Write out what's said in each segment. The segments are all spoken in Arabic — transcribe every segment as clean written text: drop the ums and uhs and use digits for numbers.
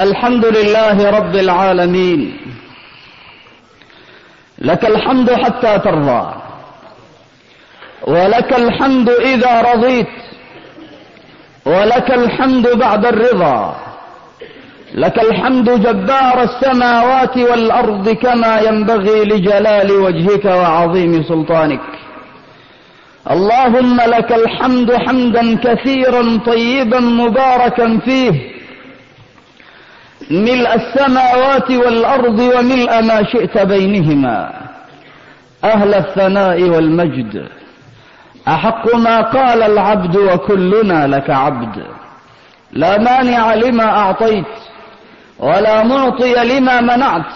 الحمد لله رب العالمين، لك الحمد حتى ترضى، ولك الحمد إذا رضيت، ولك الحمد بعد الرضا. لك الحمد جبار السماوات والأرض كما ينبغي لجلال وجهك وعظيم سلطانك. اللهم لك الحمد حمدا كثيرا طيبا مباركا فيه، ملء السماوات والأرض وملء ما شئت بينهما، أهل الثناء والمجد. أحق ما قال العبد وكلنا لك عبد، لا مانع لما أعطيت ولا معطي لما منعت،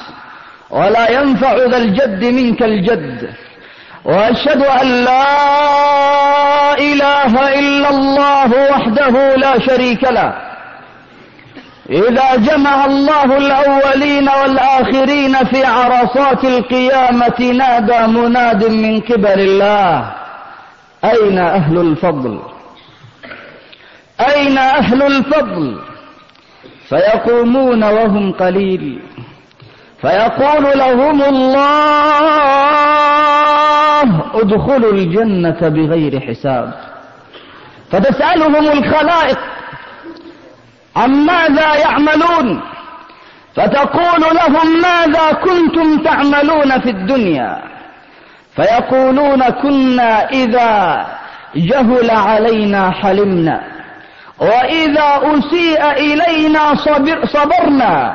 ولا ينفع ذا الجد منك الجد. وأشهد أن لا إله إلا الله وحده لا شريك له. إذا جمع الله الأولين والآخرين في عرصات القيامة نادى مناد من قبل الله: أين أهل الفضل؟ أين أهل الفضل؟ فيقومون وهم قليل، فيقول لهم الله: ادخلوا الجنة بغير حساب. فتسألهم الخلائق عن ماذا يعملون، فتقول لهم: ماذا كنتم تعملون في الدنيا؟ فيقولون: كنا إذا جهل علينا حلمنا، وإذا أسيء إلينا صبرنا.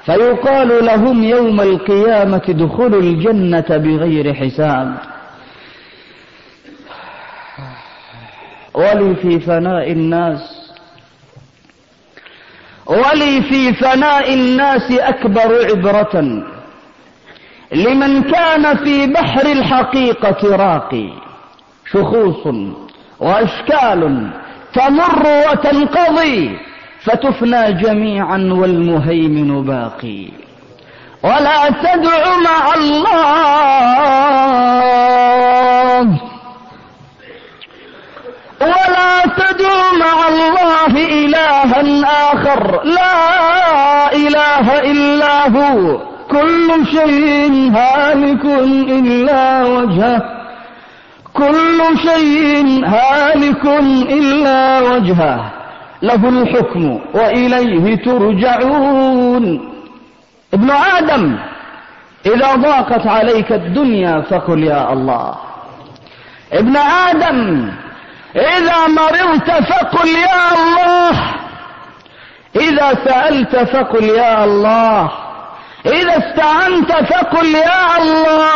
فيقال لهم يوم القيامة: ادخلوا الجنة بغير حساب. ولي في فناء الناس أكبر عبرة لمن كان في بحر الحقيقة راقي. شخوص وأشكال تمر وتنقضي، فتفنى جميعا والمهيمن باقي. ولا تدع مع الله إلها آخر، لا إله إلا هو. كل شيء هالك إلا وجهه، كل شيء هالك إلا وجهه، له الحكم وإليه ترجعون. ابن آدم، إذا ضاقت عليك الدنيا فقل يا الله. ابن آدم، إذا مرضت فقل يا الله. إذا سألت فقل يا الله. إذا استعنت فقل يا الله.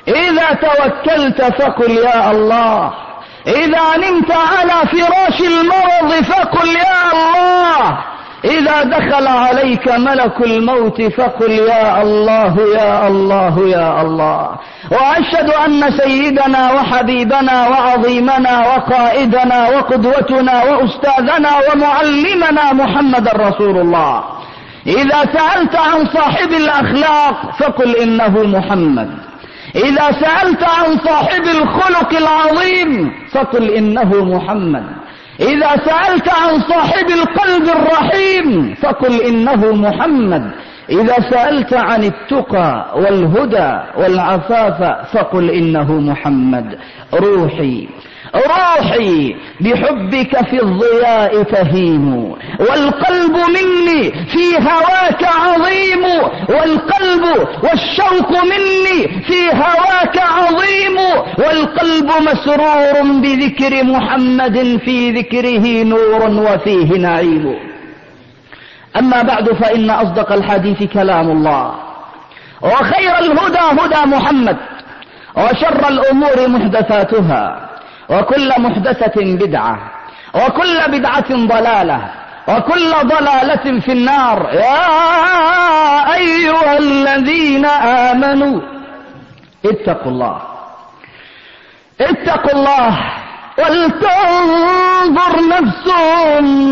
إذا توكلت فقل يا الله. إذا نمت على فراش المرض فقل يا الله. إذا دخل عليك ملك الموت فقل يا الله يا الله يا الله. وأشهد أن سيدنا وحبيبنا وعظيمنا وقائدنا وقدوتنا وأستاذنا ومعلمنا محمد رسول الله. إذا سألت عن صاحب الأخلاق فقل إنه محمد. إذا سألت عن صاحب الخلق العظيم فقل إنه محمد. إذا سألت عن صاحب القلب الرحيم فقل إنه محمد. إذا سألت عن التقى والهدى والعفاف فقل إنه محمد. روحي روحي بحبك في الضياء تهيم، والقلب مني في هواك عظيم، والقلب والشوق مني في هواك عظيم، والقلب مسرور بذكر محمد، في ذكره نور وفيه نعيم. أما بعد، فإن أصدق الحديث كلام الله، وخير الهدى هدى محمد، وشر الأمور محدثاتها، وكل محدثة بدعة، وكل بدعة ضلالة، وكل ضلالة في النار. يا أيها الذين آمنوا اتقوا الله، اتقوا الله، ولتنظر نفس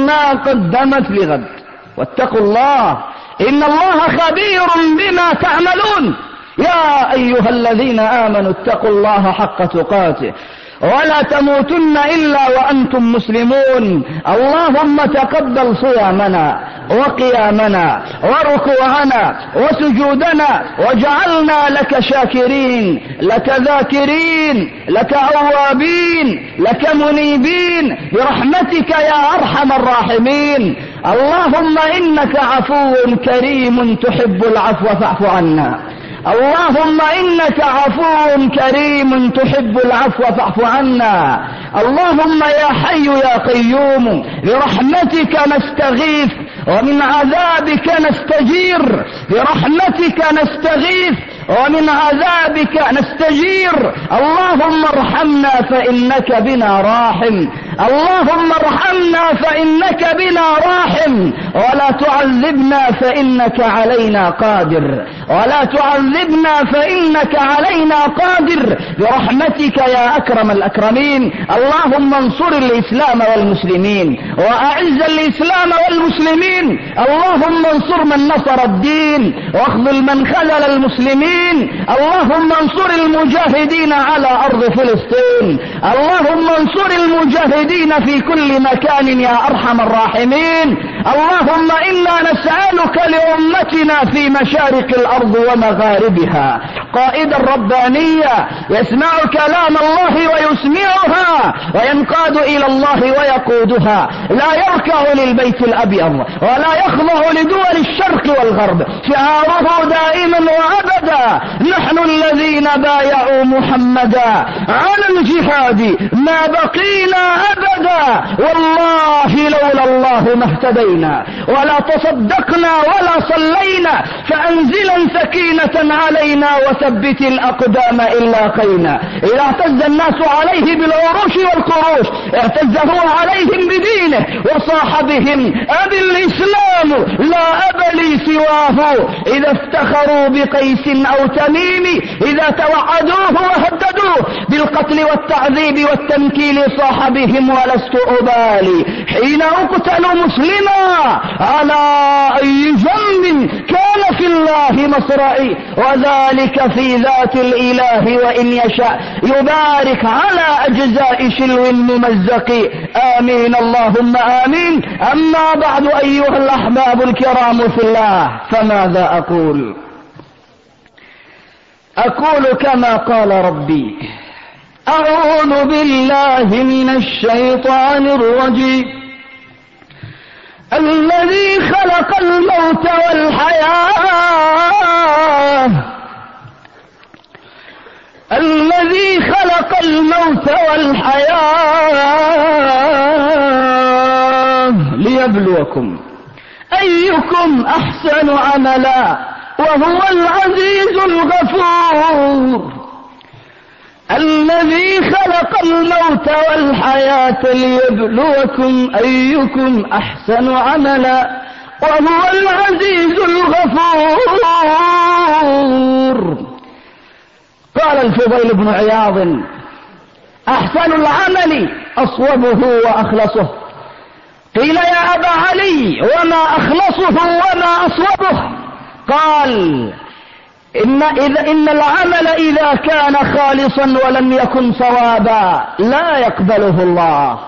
ما قدمت لغد، واتقوا الله إن الله خبير بما تعملون. يا أيها الذين آمنوا اتقوا الله حق تقاته ولا تموتن إلا وأنتم مسلمون. اللهم تقبل صيامنا وقيامنا وركوعنا وسجودنا، وجعلنا لك شاكرين، لك ذاكرين، لك أوابين، لك منيبين برحمتك يا أرحم الراحمين. اللهم إنك عفو كريم تحب العفو فاعف عنا. اللهم إنك عفو كريم تحب العفو فاعف عنا. اللهم يا حي يا قيوم برحمتك نستغيث ومن عذابك نستجير، برحمتك نستغيث ومن عذابك نستجير. اللهم ارحمنا فإنك بنا راحم، اللهم ارحمنا فإنك بنا راحم، ولا تعذبنا فإنك علينا قادر، ولا تعذبنا فإنك علينا قادر برحمتك يا أكرم الأكرمين. اللهم انصر الإسلام والمسلمين وأعز الإسلام والمسلمين. اللهم انصر من نصر الدين واخذل من خذل المسلمين. اللهم انصر المجاهدين على أرض فلسطين. اللهم انصر المجاهدين في كل مكان يا أرحم الراحمين. اللهم إنا نسألك لأمتنا في مشارق الأرض ومغاربها قائدا ربانيا يسمع كلام الله ويسمعها وينقاد إلى الله ويقودها، لا يركع للبيت الأبيض ولا يخضع لدول الشرق والغرب، شعاره دائما وأبدا نحن الذين بايعوا محمدا على الجهاد ما بقينا أبدا، والله لولا الله ما اهتدينا ولا تصدقنا ولا صلينا، فأنزلا سكينة علينا وثبت الأقدام إن لاقينا. إذا اعتز الناس عليه بالعروش والقروش اعتز هو عليهم بدينه وصاح بهم أبي الإسلام لا أب لي سواه. إذا افتخروا بقيس أو تميم إذا توعدوه وهددوه بالقتل والتعذيب والتنكيل صاح بهم ولست أبالي. حين أقتل مسلما على أي ذنب كان في الله مصرعي، وذلك في ذات الإله وإن يشاء يبارك على أجزاء شلو ممزق. آمين اللهم آمين. أما بعد أيها الأحباب الكرام في الله، فماذا أقول؟ أقول كما قال ربي: أعوذ بالله من الشيطان الرجيم الذي خلق الموت والحياة، الذي خلق الموت والحياة ليبلوكم أيكم أحسن عملا وهو العزيز الغفور. الذي خلق الموت والحياة ليبلوكم أيكم أحسن عملا وهو العزيز الغفور. قال الفضيل بن عياض: أحسن العمل أصوبه وأخلصه. قيل: يا أبا علي وما أخلصه وما أصوبه؟ قال: إن العمل إذا كان خالصا ولم يكن صوابا لا يقبله الله،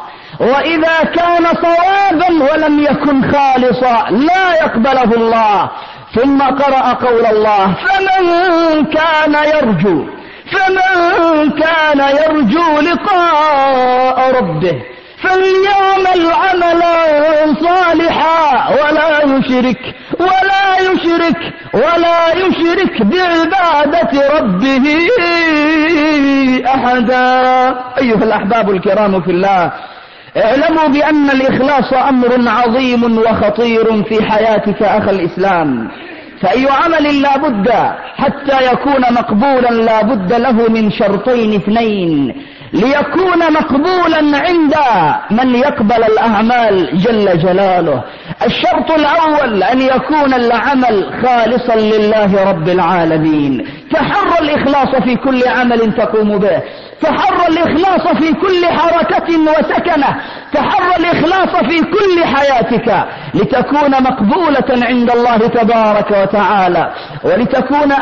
وإذا كان صوابا ولم يكن خالصا لا يقبله الله. ثم قرأ قول الله: فمن كان يرجو لقاء ربه فليعمل عملا صالحا ولا يشرك بعبادة ربه أحدا. أيها الأحباب الكرام في الله، اعلموا بأن الإخلاص أمر عظيم وخطير في حياتك أخ الإسلام. فأي عمل لا بد حتى يكون مقبولا لا بد له من شرطين اثنين ليكون مقبولا عند من يقبل الأعمال جل جلاله. الشرط الأول أن يكون العمل خالصا لله رب العالمين. تحرى الإخلاص في كل عمل تقوم به، تحرى الإخلاص في كل حركة وسكنة، تحرى الإخلاص في كل حياتك لتكون مقبولة عند الله تبارك وتعالى، ولتكون